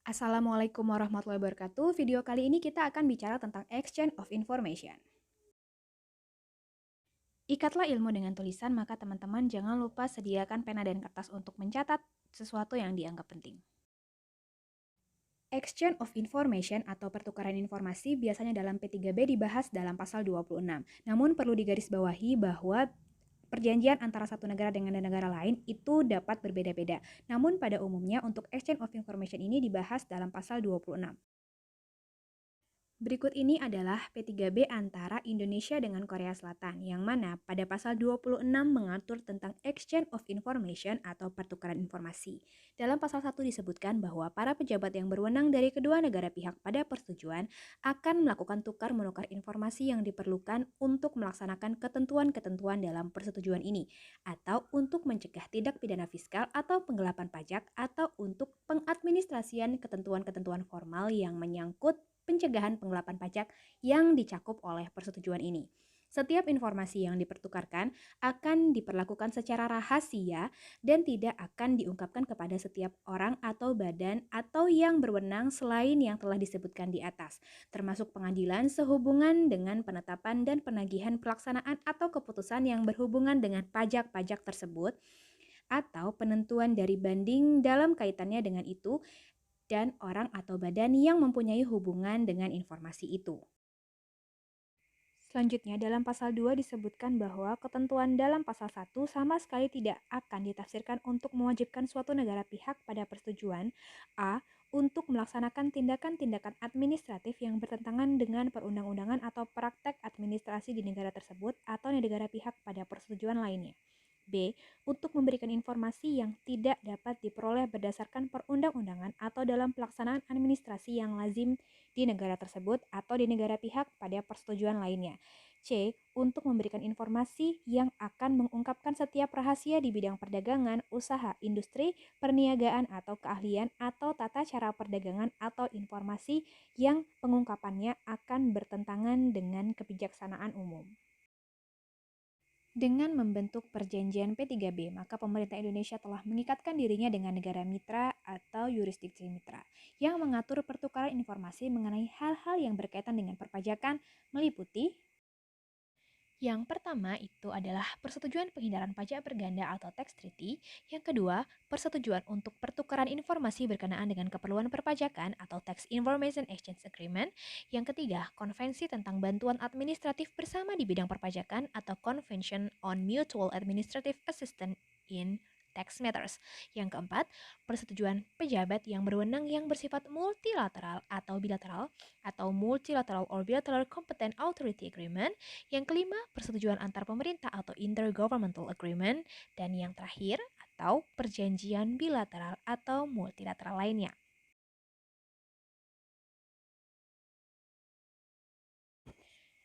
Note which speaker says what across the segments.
Speaker 1: Assalamualaikum warahmatullahi wabarakatuh. Video kali ini kita akan bicara tentang exchange of information. Ikatlah ilmu dengan tulisan, maka teman-teman jangan lupa sediakan pena dan kertas untuk mencatat sesuatu yang dianggap penting. Exchange of information atau pertukaran informasi biasanya dalam P3B dibahas dalam pasal 26. Namun perlu digarisbawahi bahwa perjanjian antara satu negara dengan negara lain itu dapat berbeda-beda. Namun pada umumnya untuk exchange of information ini dibahas dalam pasal 26. Berikut ini adalah P3B antara Indonesia dengan Korea Selatan, yang mana pada pasal 26 mengatur tentang exchange of information atau pertukaran informasi. Dalam pasal 1 disebutkan bahwa para pejabat yang berwenang dari kedua negara pihak pada persetujuan akan melakukan tukar-menukar informasi yang diperlukan untuk melaksanakan ketentuan-ketentuan dalam persetujuan ini, atau untuk mencegah tindak pidana fiskal atau penggelapan pajak, atau untuk pengadministrasian ketentuan-ketentuan formal yang menyangkut pencegahan penggelapan pajak yang dicakup oleh persetujuan ini. Setiap informasi yang dipertukarkan akan diperlakukan secara rahasia dan tidak akan diungkapkan kepada setiap orang atau badan atau yang berwenang selain yang telah disebutkan di atas, termasuk pengadilan sehubungan dengan penetapan dan penagihan pelaksanaan atau keputusan yang berhubungan dengan pajak-pajak tersebut, atau penentuan dari banding dalam kaitannya dengan itu, dan orang atau badan yang mempunyai hubungan dengan informasi itu. Selanjutnya, dalam pasal 2 disebutkan bahwa ketentuan dalam pasal 1 sama sekali tidak akan ditafsirkan untuk mewajibkan suatu negara pihak pada persetujuan A. Untuk melaksanakan tindakan-tindakan administratif yang bertentangan dengan perundang-undangan atau praktek administrasi di negara tersebut atau di negara pihak pada persetujuan lainnya. B. Untuk memberikan informasi yang tidak dapat diperoleh berdasarkan perundang-undangan atau dalam pelaksanaan administrasi yang lazim di negara tersebut atau di negara pihak pada persetujuan lainnya. C. Untuk memberikan informasi yang akan mengungkapkan setiap rahasia di bidang perdagangan, usaha, industri, perniagaan atau keahlian atau tata cara perdagangan atau informasi yang pengungkapannya akan bertentangan dengan kebijaksanaan umum. Dengan membentuk perjanjian P3B, maka pemerintah Indonesia telah mengikatkan dirinya dengan negara mitra atau yurisdiksi mitra yang mengatur pertukaran informasi mengenai hal-hal yang berkaitan dengan perpajakan, meliputi yang pertama itu adalah persetujuan penghindaran pajak berganda atau tax treaty. Yang kedua, persetujuan untuk pertukaran informasi berkenaan dengan keperluan perpajakan atau tax information exchange agreement. Yang ketiga, konvensi tentang bantuan administratif bersama di bidang perpajakan atau Convention on Mutual Administrative Assistance in Tax Matters. Yang keempat, persetujuan pejabat yang berwenang yang bersifat multilateral atau bilateral atau Multilateral or Bilateral Competent Authority Agreement. Yang kelima, persetujuan antar pemerintah atau Intergovernmental Agreement. Dan yang terakhir, atau perjanjian bilateral atau multilateral lainnya.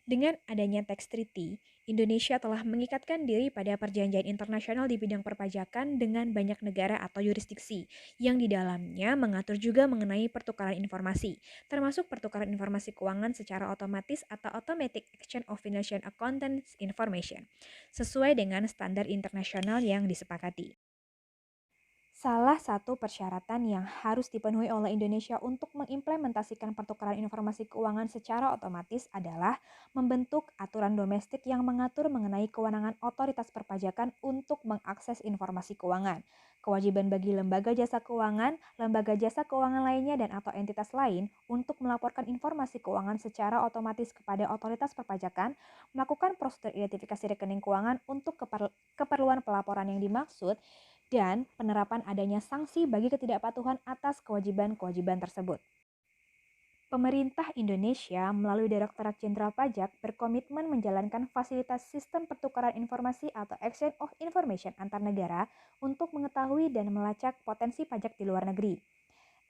Speaker 1: Dengan adanya tax treaty, Indonesia telah mengikatkan diri pada perjanjian internasional di bidang perpajakan dengan banyak negara atau yurisdiksi, yang di dalamnya mengatur juga mengenai pertukaran informasi, termasuk pertukaran informasi keuangan secara otomatis atau automatic exchange of financial accountants information, sesuai dengan standar internasional yang disepakati. Salah satu persyaratan yang harus dipenuhi oleh Indonesia untuk mengimplementasikan pertukaran informasi keuangan secara otomatis adalah membentuk aturan domestik yang mengatur mengenai kewenangan otoritas perpajakan untuk mengakses informasi keuangan. Kewajiban bagi lembaga jasa keuangan lainnya dan atau entitas lain untuk melaporkan informasi keuangan secara otomatis kepada otoritas perpajakan, melakukan prosedur identifikasi rekening keuangan untuk keperluan pelaporan yang dimaksud, dan penerapan adanya sanksi bagi ketidakpatuhan atas kewajiban-kewajiban tersebut. Pemerintah Indonesia melalui Direktorat Jenderal Pajak berkomitmen menjalankan fasilitas sistem pertukaran informasi atau Exchange of Information antar negara untuk mengetahui dan melacak potensi pajak di luar negeri.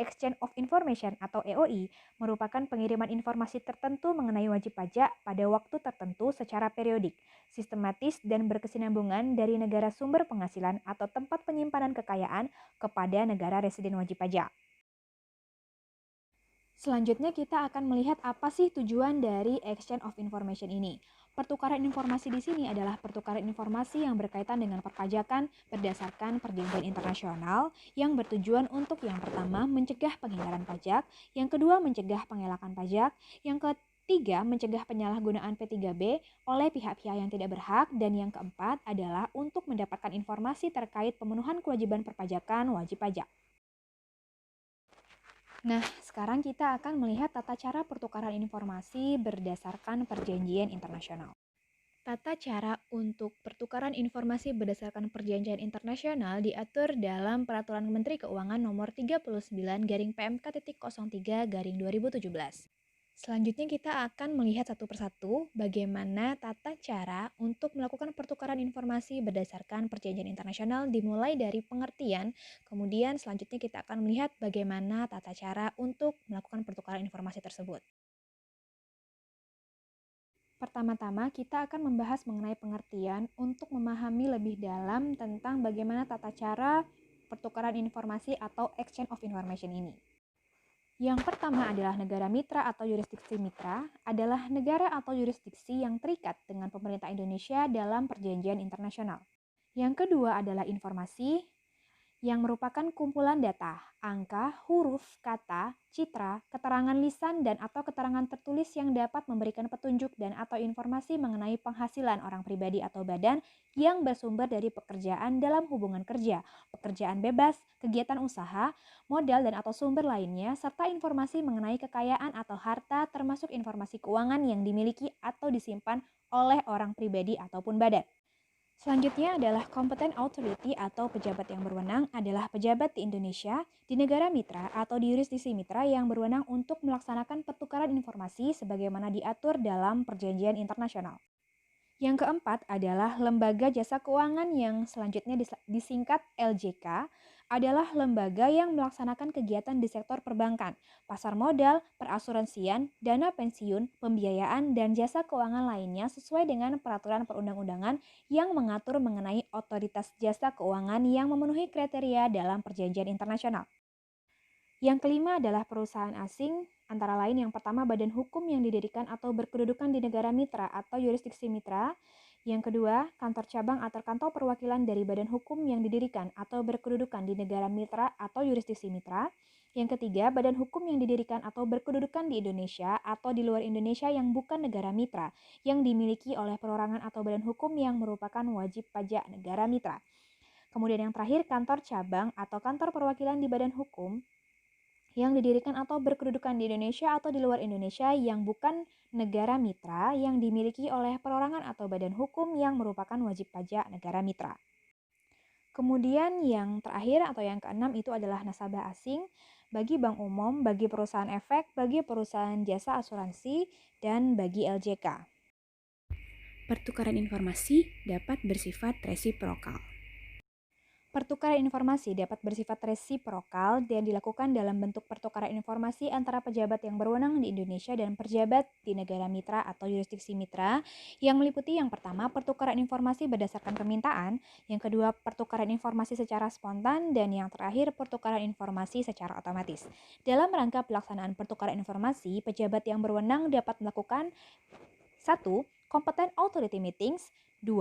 Speaker 1: Exchange of Information atau EOI merupakan pengiriman informasi tertentu mengenai wajib pajak pada waktu tertentu secara periodik, sistematis dan berkesinambungan dari negara sumber penghasilan atau tempat penyimpanan kekayaan kepada negara residen wajib pajak. Selanjutnya kita akan melihat apa sih tujuan dari Exchange of Information ini. Pertukaran informasi di sini adalah pertukaran informasi yang berkaitan dengan perpajakan berdasarkan perjanjian internasional yang bertujuan untuk yang pertama mencegah penghindaran pajak, yang kedua mencegah pengelakan pajak, yang ketiga mencegah penyalahgunaan P3B oleh pihak-pihak yang tidak berhak, dan yang keempat adalah untuk mendapatkan informasi terkait pemenuhan kewajiban perpajakan wajib pajak. Nah, sekarang kita akan melihat tata cara pertukaran informasi berdasarkan perjanjian internasional. Tata cara untuk pertukaran informasi berdasarkan perjanjian internasional diatur dalam Peraturan Menteri Keuangan Nomor 39-PMK.03-2017. Selanjutnya kita akan melihat satu persatu bagaimana tata cara untuk melakukan pertukaran informasi berdasarkan perjanjian internasional dimulai dari pengertian, kemudian selanjutnya kita akan melihat bagaimana tata cara untuk melakukan pertukaran informasi tersebut. Pertama-tama, kita akan membahas mengenai pengertian untuk memahami lebih dalam tentang bagaimana tata cara pertukaran informasi atau exchange of information ini. Yang pertama adalah negara mitra atau yurisdiksi mitra adalah negara atau yurisdiksi yang terikat dengan pemerintah Indonesia dalam perjanjian internasional. Yang kedua adalah informasi, yang merupakan kumpulan data, angka, huruf, kata, citra, keterangan lisan, dan atau keterangan tertulis yang dapat memberikan petunjuk dan atau informasi mengenai penghasilan orang pribadi atau badan yang bersumber dari pekerjaan dalam hubungan kerja, pekerjaan bebas, kegiatan usaha, modal dan atau sumber lainnya, serta informasi mengenai kekayaan atau harta termasuk informasi keuangan yang dimiliki atau disimpan oleh orang pribadi ataupun badan. Selanjutnya adalah competent authority atau pejabat yang berwenang adalah pejabat di Indonesia, di negara mitra atau di yurisdiksi mitra yang berwenang untuk melaksanakan pertukaran informasi sebagaimana diatur dalam perjanjian internasional. Yang keempat adalah lembaga jasa keuangan yang selanjutnya disingkat LJK adalah lembaga yang melaksanakan kegiatan di sektor perbankan, pasar modal, perasuransian, dana pensiun, pembiayaan, dan jasa keuangan lainnya sesuai dengan peraturan perundang-undangan yang mengatur mengenai otoritas jasa keuangan yang memenuhi kriteria dalam perjanjian internasional. Yang kelima adalah perusahaan asing, antara lain yang pertama badan hukum yang didirikan atau berkedudukan di negara mitra atau yurisdiksi mitra. Yang kedua, kantor cabang atau kantor perwakilan dari badan hukum yang didirikan atau berkedudukan di negara mitra atau yurisdiksi mitra. Yang ketiga, badan hukum yang didirikan atau berkedudukan di Indonesia atau di luar Indonesia yang bukan negara mitra, yang dimiliki oleh perorangan atau badan hukum yang merupakan wajib pajak negara mitra. Kemudian yang terakhir, kantor cabang atau kantor perwakilan di badan hukum yang didirikan atau berkedudukan di Indonesia atau di luar Indonesia yang bukan negara mitra yang dimiliki oleh perorangan atau badan hukum yang merupakan wajib pajak negara mitra. Kemudian yang terakhir atau yang keenam itu adalah nasabah asing bagi bank umum, bagi perusahaan efek, bagi perusahaan jasa asuransi, dan bagi LJK. Pertukaran informasi dapat bersifat resiprokal. Pertukaran informasi dapat bersifat resiprokal dan dilakukan dalam bentuk pertukaran informasi antara pejabat yang berwenang di Indonesia dan pejabat di negara mitra atau yurisdiksi mitra yang meliputi yang pertama pertukaran informasi berdasarkan permintaan, yang kedua pertukaran informasi secara spontan, dan yang terakhir pertukaran informasi secara otomatis. Dalam rangka pelaksanaan pertukaran informasi, pejabat yang berwenang dapat melakukan 1. Competent Authority Meetings, 2.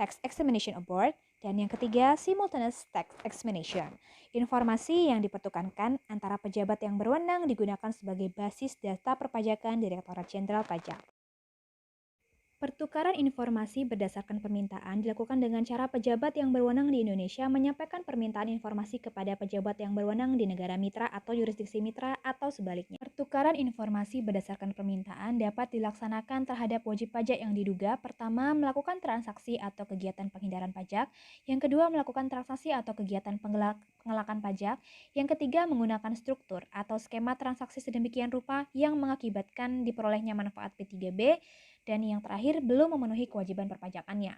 Speaker 1: Tax Examination Award, dan yang ketiga, simultaneous tax examination. Informasi yang dipertukarkan antara pejabat yang berwenang digunakan sebagai basis data perpajakan Direktorat Jenderal Pajak. Pertukaran informasi berdasarkan permintaan dilakukan dengan cara pejabat yang berwenang di Indonesia menyampaikan permintaan informasi kepada pejabat yang berwenang di negara mitra atau yurisdiksi mitra atau sebaliknya. Pertukaran informasi berdasarkan permintaan dapat dilaksanakan terhadap wajib pajak yang diduga pertama melakukan transaksi atau kegiatan penghindaran pajak, yang kedua melakukan transaksi atau kegiatan pengelakan pajak, yang ketiga menggunakan struktur atau skema transaksi sedemikian rupa yang mengakibatkan diperolehnya manfaat P3B, dan yang terakhir belum memenuhi kewajiban perpajakannya.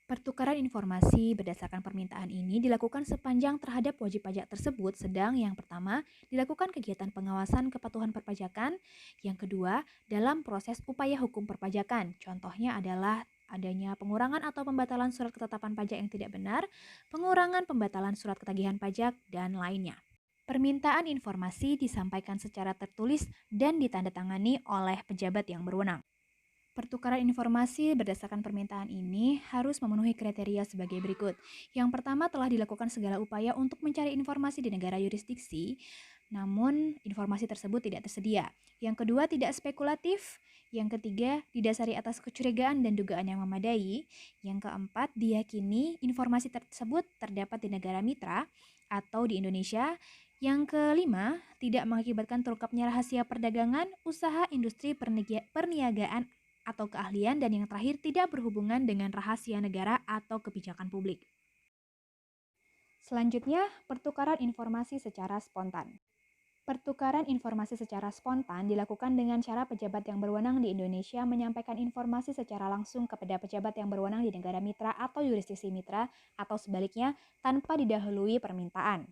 Speaker 1: Pertukaran informasi berdasarkan permintaan ini dilakukan sepanjang terhadap wajib pajak tersebut, sedang yang pertama dilakukan kegiatan pengawasan kepatuhan perpajakan, yang kedua dalam proses upaya hukum perpajakan. Contohnya adalah adanya pengurangan atau pembatalan surat ketetapan pajak yang tidak benar, pengurangan pembatalan surat ketagihan pajak, dan lainnya. Permintaan informasi disampaikan secara tertulis dan ditandatangani oleh pejabat yang berwenang.
Speaker 2: Pertukaran informasi berdasarkan permintaan ini harus memenuhi kriteria sebagai berikut. Yang pertama, telah dilakukan segala upaya untuk mencari informasi di negara yurisdiksi, namun informasi tersebut tidak tersedia. Yang kedua, tidak spekulatif. Yang ketiga, didasari atas kecurigaan dan dugaan yang memadai. Yang keempat, diyakini informasi tersebut terdapat di negara mitra atau di Indonesia. Yang kelima, tidak mengakibatkan terungkapnya rahasia perdagangan, usaha, industri, perniagaan, atau keahlian, dan yang terakhir tidak berhubungan dengan rahasia negara atau kebijakan publik.
Speaker 1: Selanjutnya, pertukaran informasi secara spontan. Pertukaran informasi secara spontan dilakukan dengan cara pejabat yang berwenang di Indonesia menyampaikan informasi secara langsung kepada pejabat yang berwenang di negara mitra atau yurisdiksi mitra atau sebaliknya tanpa didahului permintaan.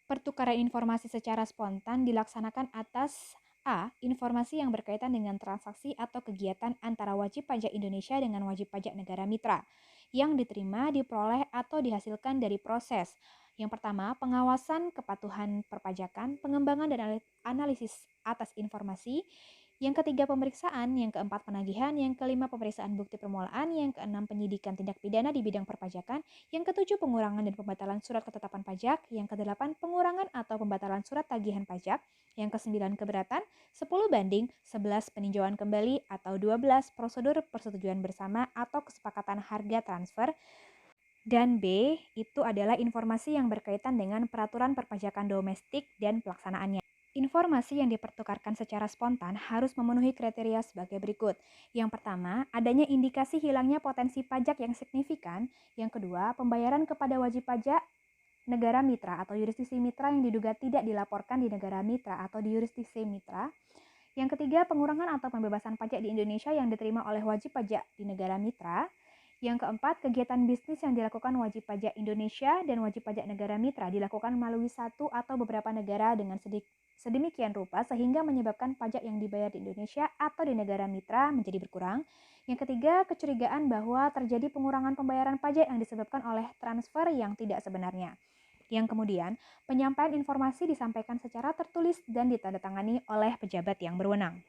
Speaker 1: Pertukaran informasi secara spontan dilaksanakan atas a. Informasi yang berkaitan dengan transaksi atau kegiatan antara wajib pajak Indonesia dengan wajib pajak negara mitra yang diterima, diperoleh, atau dihasilkan dari proses. Yang pertama, pengawasan kepatuhan perpajakan, pengembangan dan analisis atas informasi. Yang ketiga, pemeriksaan. Yang keempat, penagihan. Yang kelima, pemeriksaan bukti permulaan. Yang keenam, penyidikan tindak pidana di bidang perpajakan. Yang ketujuh, pengurangan dan pembatalan surat ketetapan pajak. Yang kedelapan, pengurangan atau pembatalan surat tagihan pajak. Yang kesembilan, keberatan. 10, banding. 11, peninjauan kembali. Atau 12, prosedur persetujuan bersama atau kesepakatan harga transfer. Dan B, itu adalah informasi yang berkaitan dengan peraturan perpajakan domestik dan pelaksanaannya. Informasi yang dipertukarkan secara spontan harus memenuhi kriteria sebagai berikut. Yang pertama, adanya indikasi hilangnya potensi pajak yang signifikan. Yang kedua, pembayaran kepada wajib pajak negara mitra atau yurisdiksi mitra yang diduga tidak dilaporkan di negara mitra atau di yurisdiksi mitra. Yang ketiga, pengurangan atau pembebasan pajak di Indonesia yang diterima oleh wajib pajak di negara mitra. Yang keempat, kegiatan bisnis yang dilakukan wajib pajak Indonesia dan wajib pajak negara mitra dilakukan melalui satu atau beberapa negara dengan sedemikian rupa sehingga menyebabkan pajak yang dibayar di Indonesia atau di negara mitra menjadi berkurang. Yang ketiga, kecurigaan bahwa terjadi pengurangan pembayaran pajak yang disebabkan oleh transfer yang tidak sebenarnya. Yang kemudian, penyampaian informasi disampaikan secara tertulis dan ditandatangani oleh pejabat yang berwenang.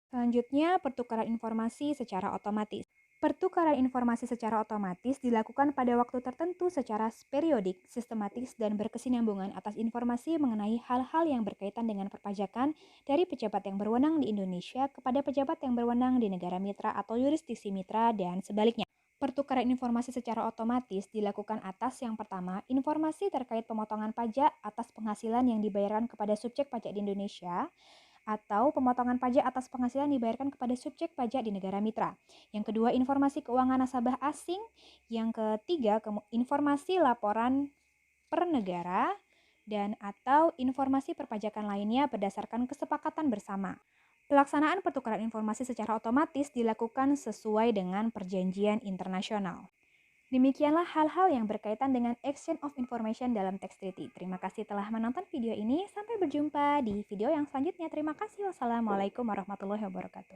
Speaker 1: Selanjutnya, pertukaran informasi secara otomatis. Pertukaran informasi secara otomatis dilakukan pada waktu tertentu secara periodik, sistematis, dan berkesinambungan atas informasi mengenai hal-hal yang berkaitan dengan perpajakan dari pejabat yang berwenang di Indonesia kepada pejabat yang berwenang di negara mitra atau yurisdiksi mitra dan sebaliknya. Pertukaran informasi secara otomatis dilakukan atas yang pertama, informasi terkait pemotongan pajak atas penghasilan yang dibayarkan kepada subjek pajak di Indonesia atau pemotongan pajak atas penghasilan dibayarkan kepada subjek pajak di negara mitra. Yang kedua, informasi keuangan nasabah asing. Yang ketiga, informasi laporan per negara dan atau informasi perpajakan lainnya berdasarkan kesepakatan bersama. Pelaksanaan pertukaran informasi secara otomatis dilakukan sesuai dengan perjanjian internasional. Demikianlah hal-hal yang berkaitan dengan exchange of information dalam Tax Treaty. Terima kasih telah menonton video ini. Sampai berjumpa di video yang selanjutnya. Terima kasih. Wassalamualaikum warahmatullahi wabarakatuh.